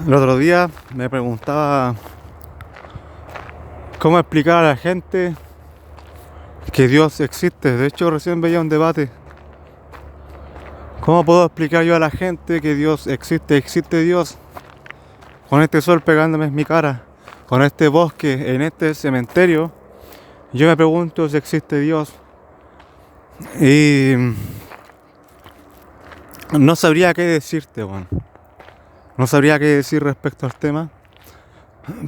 El otro día me preguntaba cómo explicar a la gente que Dios existe. De hecho, recién veía un debate. ¿Cómo puedo explicar yo a la gente que Dios existe? Existe Dios con este sol pegándome en mi cara, con este bosque, en este cementerio. Yo me pregunto si existe Dios y no sabría qué decirte, bueno. No sabría qué decir respecto al tema.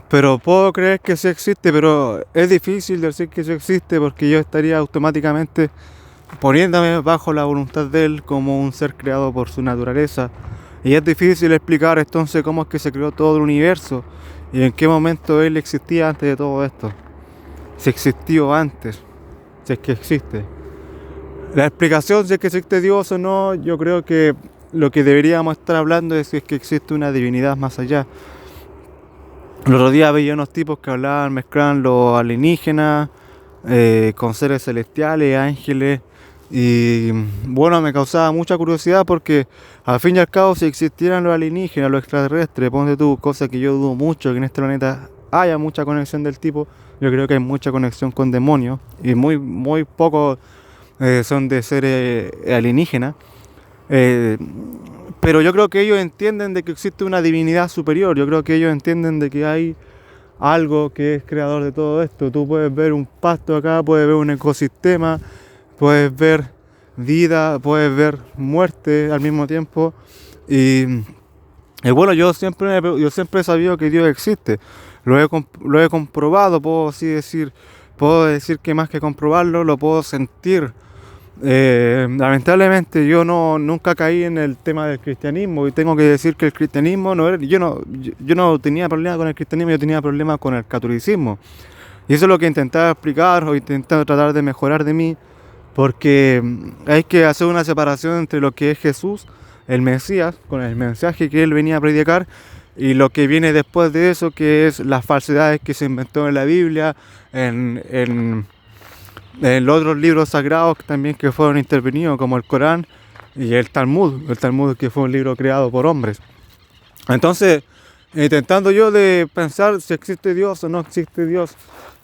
Pero puedo creer que sí existe, pero es difícil decir que sí existe porque yo estaría automáticamente poniéndome bajo la voluntad de Él como un ser creado por su naturaleza. Y es difícil explicar entonces cómo es que se creó todo el universo y en qué momento Él existía antes de todo esto. Si existió antes, si es que existe. La explicación si es que existe Dios o no, yo creo que lo que deberíamos estar hablando es si es que existe una divinidad más allá. El otro día veía unos tipos que hablaban, mezclaban los alienígenas con seres celestiales, ángeles. Y bueno, me causaba mucha curiosidad porque al fin y al cabo si existieran los alienígenas, los extraterrestres, ponte tú, cosa que yo dudo mucho que en este planeta haya mucha conexión del tipo, yo creo que hay mucha conexión con demonios y muy pocos son de seres alienígenas. Eh, pero yo creo que ellos entienden de que existe una divinidad superior. Yo creo que ellos entienden de que hay algo que es creador de todo esto. Tú puedes ver un pasto acá, puedes ver un ecosistema, puedes ver vida, puedes ver muerte al mismo tiempo. Y, y bueno, yo siempre he sabido que Dios existe. Lo he comprobado, puedo decir que más que comprobarlo, lo puedo sentir. Lamentablemente nunca caí en el tema del cristianismo y tengo que decir que el cristianismo no era, yo no tenía problema con el cristianismo, yo tenía problemas con el catolicismo. Y eso es lo que intentaba explicar o intentaba tratar de mejorar de mí, porque hay que hacer una separación entre lo que es Jesús, el Mesías, con el mensaje que él venía a predicar, y lo que viene después de eso, que es las falsedades que se inventó en la Biblia, en los otros libros sagrados también que fueron intervenidos, como el Corán y el Talmud que fue un libro creado por hombres. Entonces, intentando yo de pensar si existe Dios o no existe Dios,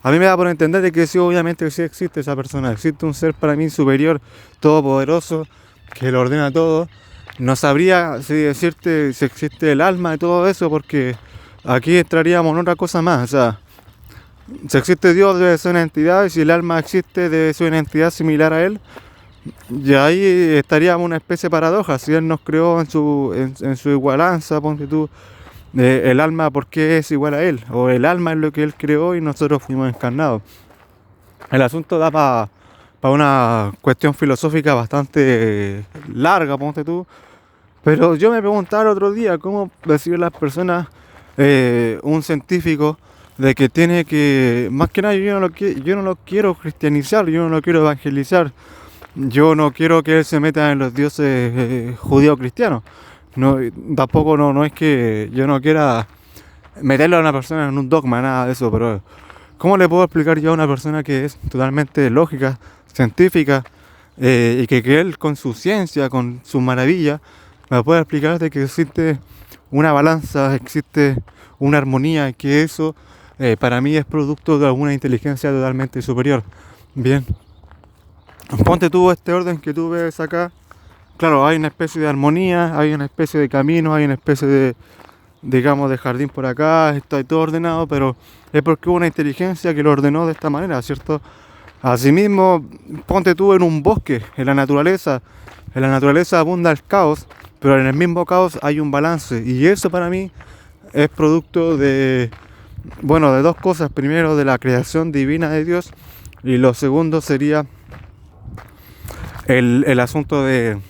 a mí me da por entender de que sí, obviamente que sí existe esa persona, existe un ser para mí superior, todopoderoso, que lo ordena todo. No sabría si decirte si existe el alma y todo eso, porque aquí entraríamos en otra cosa más, o sea, si existe Dios debe ser una entidad y si el alma existe debe ser una entidad similar a Él. Y ahí estaríamos una especie de paradoja. Si Él nos creó en su igualanza, ponte tú, el alma ¿por qué es igual a Él? O el alma es lo que Él creó y nosotros fuimos encarnados. El asunto da para una cuestión filosófica bastante larga, ponte tú. Pero yo me preguntaba el otro día cómo decir a las personas, un científico, de que tiene que, más que nada yo no lo quiero cristianizar, yo no lo quiero evangelizar, yo no quiero que él se meta en los dioses judíos cristianos. No, tampoco no es que yo no quiera meterlo a una persona en un dogma, nada de eso, pero ¿cómo le puedo explicar yo a una persona que es totalmente lógica, científica, y que él con su ciencia, con su maravilla, me puede explicar de que existe una balanza, existe una armonía, que eso para mí es producto de alguna inteligencia totalmente superior? Bien, ponte tú este orden que tú ves acá. Claro, hay una especie de armonía, hay una especie de camino, hay una especie de, digamos, de jardín por acá, está todo ordenado, pero es porque hubo una inteligencia que lo ordenó de esta manera, ¿cierto? Asimismo, ponte tú en un bosque, en la naturaleza abunda el caos, pero en el mismo caos hay un balance, y eso para mí es producto de, bueno, de dos cosas. Primero, de la creación divina de Dios, y lo segundo sería el asunto del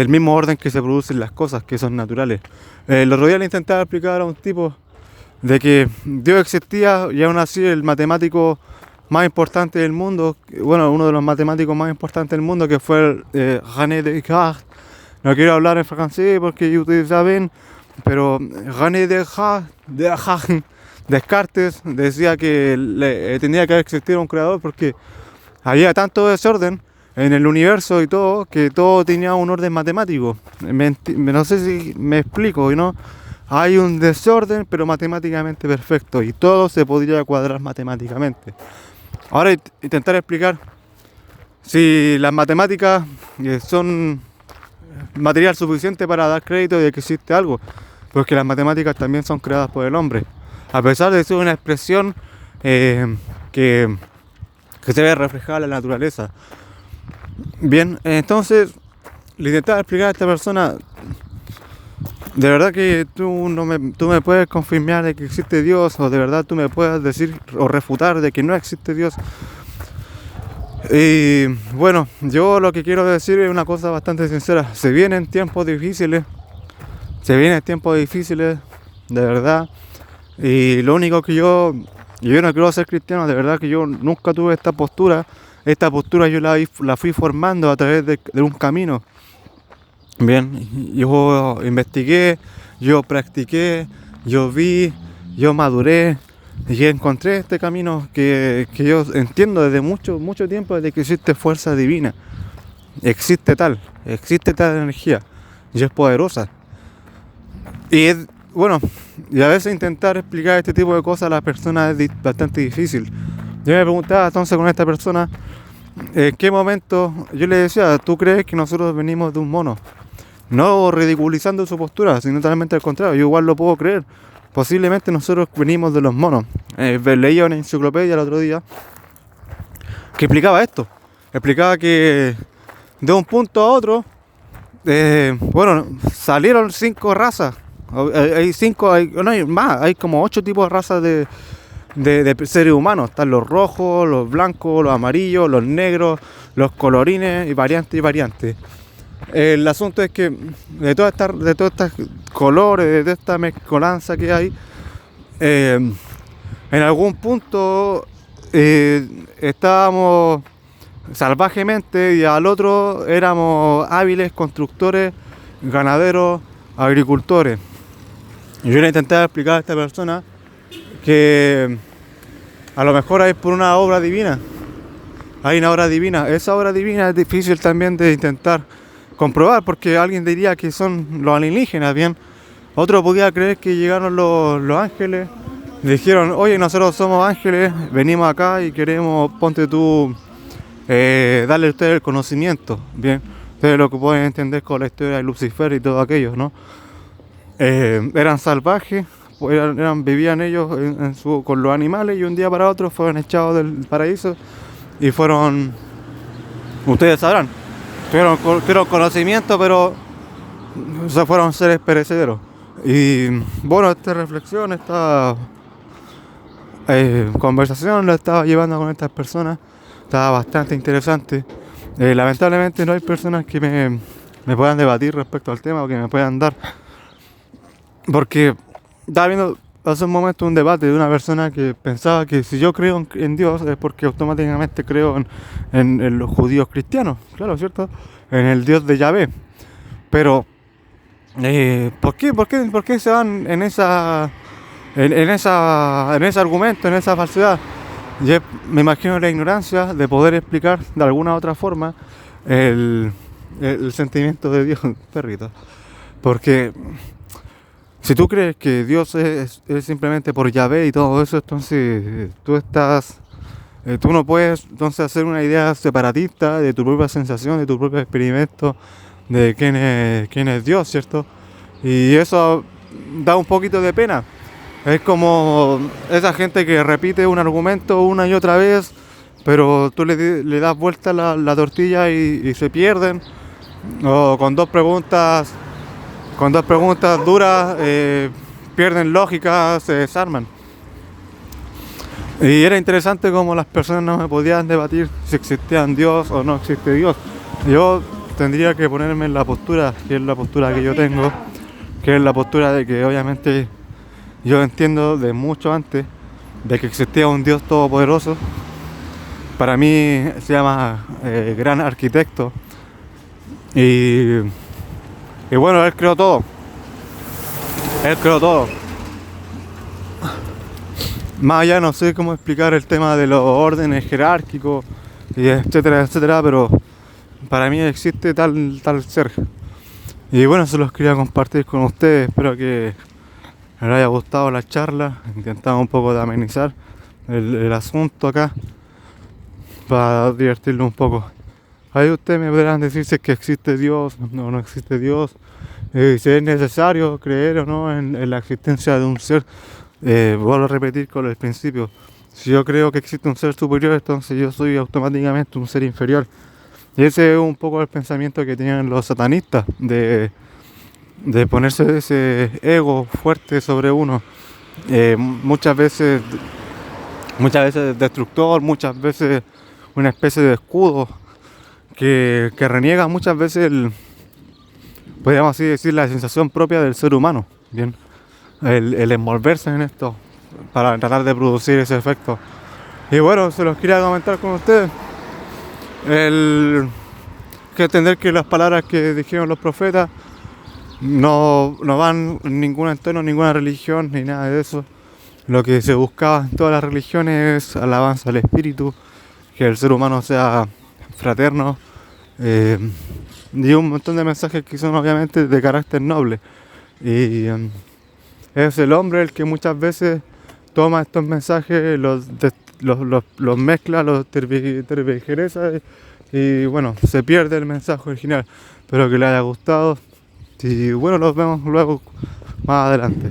mismo orden que se producen las cosas, que son naturales. El otro día le intentaba explicar a un tipo de que Dios existía y aún así el matemático más importante del mundo, bueno, uno de los matemáticos más importantes del mundo, que fue René Descartes. No quiero hablar en francés porque ustedes saben, pero René Descartes decía que tenía que existir un creador porque había tanto desorden en el universo y todo, que todo tenía un orden matemático. No sé si me explico, ¿no? hay un desorden, pero matemáticamente perfecto, y todo se podría cuadrar matemáticamente. Ahora intentar explicar si las matemáticas son material suficiente para dar crédito de que existe algo, porque las matemáticas también son creadas por el hombre, a pesar de ser una expresión que se ve reflejada en la naturaleza. Bien, entonces le intentaba explicar a esta persona, de verdad que tú me puedes confirmar de que existe Dios, o de verdad tú me puedes decir o refutar de que no existe Dios. Y bueno, yo lo que quiero decir es una cosa bastante sincera. Se vienen tiempos difíciles, de verdad. Y lo único que yo no quiero ser cristiano, de verdad que yo nunca tuve esta postura. Esta postura yo la fui formando a través de un camino. Bien, yo investigué, yo practiqué, yo vi, yo maduré y encontré este camino que yo entiendo desde mucho tiempo, desde que existe fuerza divina. Existe tal energía y es poderosa. Y es, bueno, y a veces intentar explicar este tipo de cosas a las personas es bastante difícil. Yo me preguntaba entonces con esta persona, ¿en qué momento? Yo le decía, ¿tú crees que nosotros venimos de un mono? No ridiculizando su postura, sino totalmente al contrario, yo igual lo puedo creer. Posiblemente nosotros venimos de los monos. Leía una enciclopedia el otro día que explicaba esto. Explicaba que de un punto a otro, salieron 5 razas. Hay 5, no hay más, hay como 8 tipos de razas de seres humanos. Están los rojos, los blancos, los amarillos, los negros, los colorines y variantes. El asunto es que de todos estos colores, de toda esta mezcolanza que hay, en algún punto estábamos salvajemente y al otro éramos hábiles constructores, ganaderos, agricultores. Y yo le intenté explicar a esta persona que a lo mejor hay por una obra divina. Hay una obra divina. Esa obra divina es difícil también de intentar comprobar, porque alguien diría que son los alienígenas, bien. Otro podía creer que llegaron los ángeles, dijeron, oye, nosotros somos ángeles, venimos acá y queremos, ponte tú, darle a ustedes el conocimiento, bien. Ustedes lo que pueden entender con la historia de Lucifer y todo aquello, ¿no? Eran salvajes, vivían ellos con los animales y un día para otro fueron echados del paraíso y fueron, ustedes sabrán, tuvieron conocimiento, pero se fueron seres perecederos. Y bueno, esta reflexión, esta conversación la estaba llevando con estas personas, estaba bastante interesante. Lamentablemente no hay personas que me puedan debatir respecto al tema o que me puedan dar, porque estaba viendo hace un momento un debate de una persona que pensaba que si yo creo en Dios es porque automáticamente creo en los judíos cristianos, claro, ¿cierto? En el Dios de Yahvé. Pero, ¿por qué se van en ese argumento, en esa falsedad? Yo me imagino la ignorancia de poder explicar de alguna otra forma el sentimiento de Dios, perrito. Porque si tú crees que Dios es simplemente por Yahvé y todo eso, entonces tú no puedes entonces hacer una idea separatista de tu propia sensación, de tu propio experimento, de quién es Dios, ¿cierto? Y eso da un poquito de pena. Es como esa gente que repite un argumento una y otra vez, pero tú le das vuelta la tortilla y se pierden. O con dos preguntas duras, pierden lógica, se desarman. Y era interesante como las personas no me podían debatir si existía Dios o no existe Dios. Yo tendría que ponerme en la postura, que es la postura que yo tengo, que es la postura de que obviamente yo entiendo de mucho antes de que existía un Dios todopoderoso. Para mí se llama gran arquitecto. Y bueno, Él creó todo. Más allá no sé cómo explicar el tema de los órdenes jerárquicos, y etcétera, pero para mí existe tal ser. Y bueno, se los quería compartir con ustedes. Espero que les haya gustado la charla. Intentamos un poco de amenizar el asunto acá para divertirlo un poco. Ahí ustedes me podrán decir si es que existe Dios o no existe Dios, si es necesario creer o no en la existencia de un ser. Vuelvo a repetir con el principio. Si yo creo que existe un ser superior, entonces yo soy automáticamente un ser inferior. Y ese es un poco el pensamiento que tenían los satanistas, de ponerse ese ego fuerte sobre uno. Muchas veces destructor, muchas veces una especie de escudo que reniega muchas veces podríamos así decir, la sensación propia del ser humano. Bien, el envolverse en esto para tratar de producir ese efecto. Y bueno, se los quería comentar con ustedes. Que entender que las palabras que dijeron los profetas no van en ningún entorno, ninguna religión, ni nada de eso. Lo que se buscaba en todas las religiones es alabanza al espíritu, que el ser humano sea fraterno, y un montón de mensajes que son obviamente de carácter noble. Y es el hombre el que muchas veces toma estos mensajes, los mezcla, los tergiversa y bueno, se pierde el mensaje original. Espero que les haya gustado y bueno, los vemos luego más adelante.